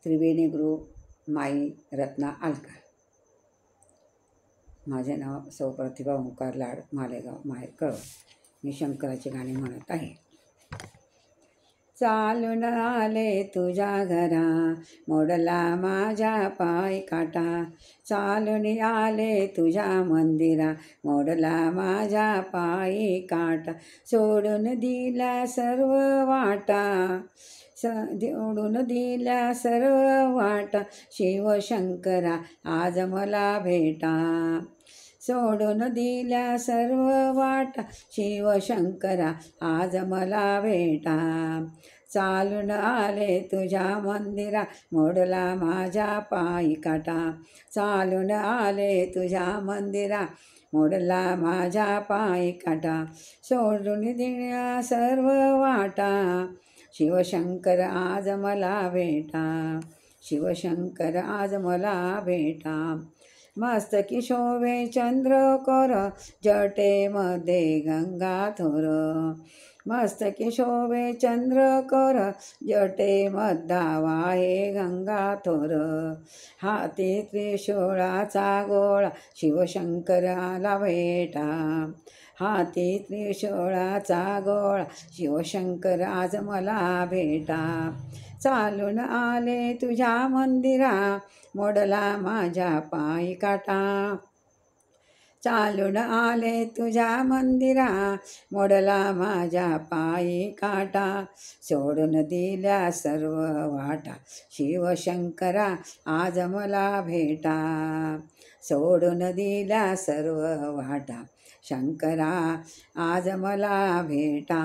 त्रिवेणी गुरु माई रत्ना आलकर. माझे नाव सौ प्रतिभा ओंकार लाड, मालेगाव माहेर कळवण. मी शंकराची गाणी म्हणत आहे. चालून आले तुझ्या घरा, मोडला माझ्या पाय काटा. चालून आले तुझ्या मंदिरा, मोडला माझ्या पायी काटा. सोडून दिला सर्व वाटा, सोडून दिल्या सर्व वाटा. शिवशंकरा आज मला भेटा, सोडून दिल्या सर्व वाटा. शिवशंकरा आज मला भेटा. चालून आले तुझ्या मंदिरा, मोडला माझ्या पायी काटा. चालून आले तुझ्या मंदिरा, मोडला माझ्या पायी काटा. सोडून दिल्या सर्व वाटा. शिवशंकर आज मला भेटा, शिवशंकर आज मला भेटा. मस्तकी शोभे चंद्रकोर, जटेमध्ये गंगाधर. मस्तकी शोभे चंद्रकोर, जटेमध्ये वाहे गंगाधर. हाती त्रिशूळाचा गोळा, शिवशंकर आला भेटा. हाती त्रिशूळाचा गोळा, शिवशंकर आज मला भेटा. चालून आले तुझ्या मंदिरा, मोडला माझ्या पायी काटा. चालून आले तुझ्या मंदिरा, मोडला माझ्या पायी काटा. सोडून दिल्या सर्व वाटा. शिवशंकरा आज मला भेटा. सोडून दिल्या सर्व वाटा. शंकरा आज मला भेटा.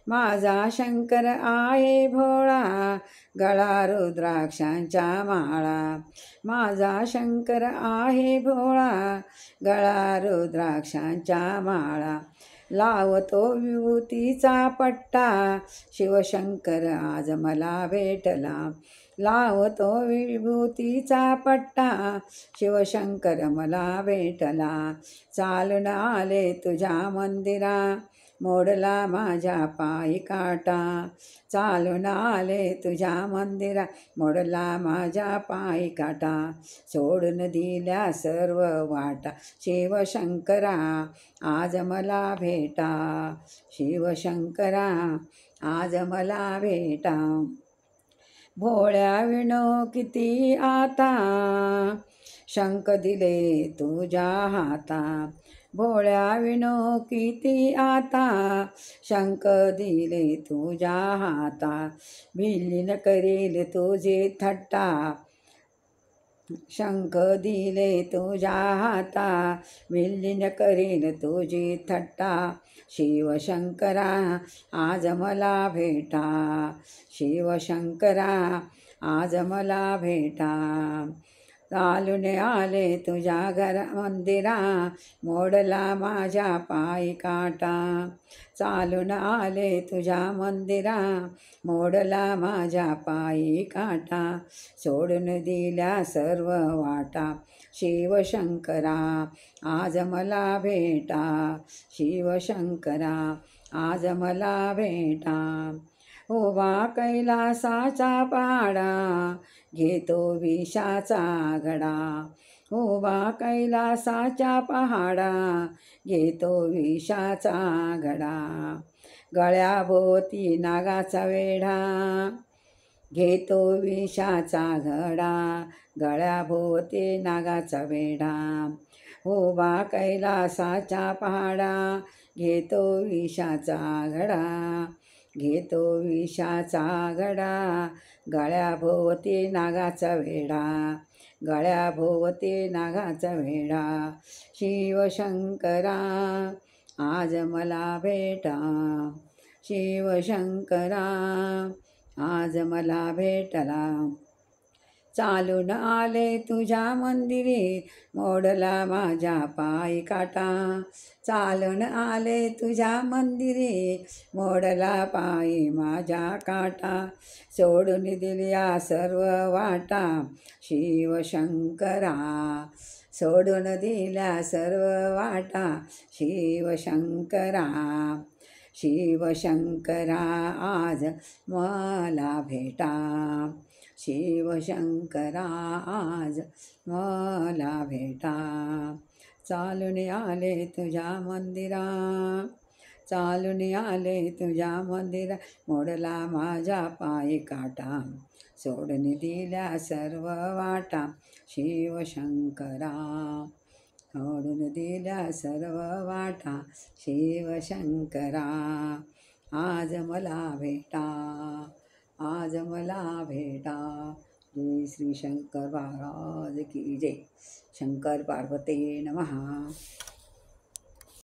माझा शंकर आहे भोळा, गळा रुद्राक्षांच्या माळा. माझा शंकर आहे भोळा, गळा रुद्राक्षांच्या माळा. लावतो विभूतीचा पट्टा, शिवशंकर आज मला भेटला. लावतो विभूतीचा पट्टा, शिवशंकर मला भेटला. चालून आले तुझ्या मंदिरा, मोडला माझ्या पायी काटा. चालून आले तुझ्या मंदिरा, मोडला माझ्या पायी काटा. सोडून दिल्या सर्व वाटा. शिवशंकरा आज मला भेटा. शिवशंकरा आज मला भेटा. भोळ्या विणो किती आता, शंख दिले तुझ्या हाता. भोळ्या विणो किती आता, शंख दिले तुझ्या हाता. भिल्लीन करील तुझे थट्टा, शंख दिले तुझ्या हाता. भिल्लीन करील तुझी थट्टा. शिवशंकरा आज मला भेटा. शिवशंकरा आज मला भेटा. चालून आले तुझ्या घरा मंदिरा, मोडला माझ्या पायी काटा. चालून आले तुझ्या मंदिरा, मोडला माझ्या पायी काटा. सोडून दिल्या सर्व वाटा. शिवशंकरा आज मला भेटा. शिवशंकरा आज मला भेटा. उभा कैलासाचा पाडा, घेतो विषाचा घडा. उभा कैलासाच्या पहाडा, घेतो विषाचा घडा. गळ्याभोवती नागाचा वेढा, घेतो विषाचा घडा. गळ्याभोवती नागाचा वेढा. उभा कैलासाच्या पहाडा, घेतो विषाचा घडा. घेतो विषाचा घडा. गळ्याभोवती नागाचा वेढा. गळ्याभोवती नागाचा वेढा. शिवशंकरा आज मला भेटा. शिवशंकरा आज मला भेटला. चालून आले तुझ्या मंदिरी, मोडला माझ्या पायी काटा. चालून आले तुझ्या मंदिरी, मोडला पायी माझ्या काटा. सोडून दिल्या सर्व वाटा. शिवशंकरा सोडून दिल्या सर्व वाटा. शिवशंकरा शिवशंकरा आज मला भेटा, शिवशंकरा आज मला भेटा. चालून आले तुझ्या मंदिरा, चालून आले तुझ्या मंदिरा, मोडला माझ्या पायी काटा, सोडून दिल्या सर्व वाटा. शिवशंकरा सोडून दिल्या सर्व वाटा, शिवशंकरा आज मला भेटा, आज मला भेटा. जय श्री शंकर महाराज की जय. शंकर पार्वती नमः.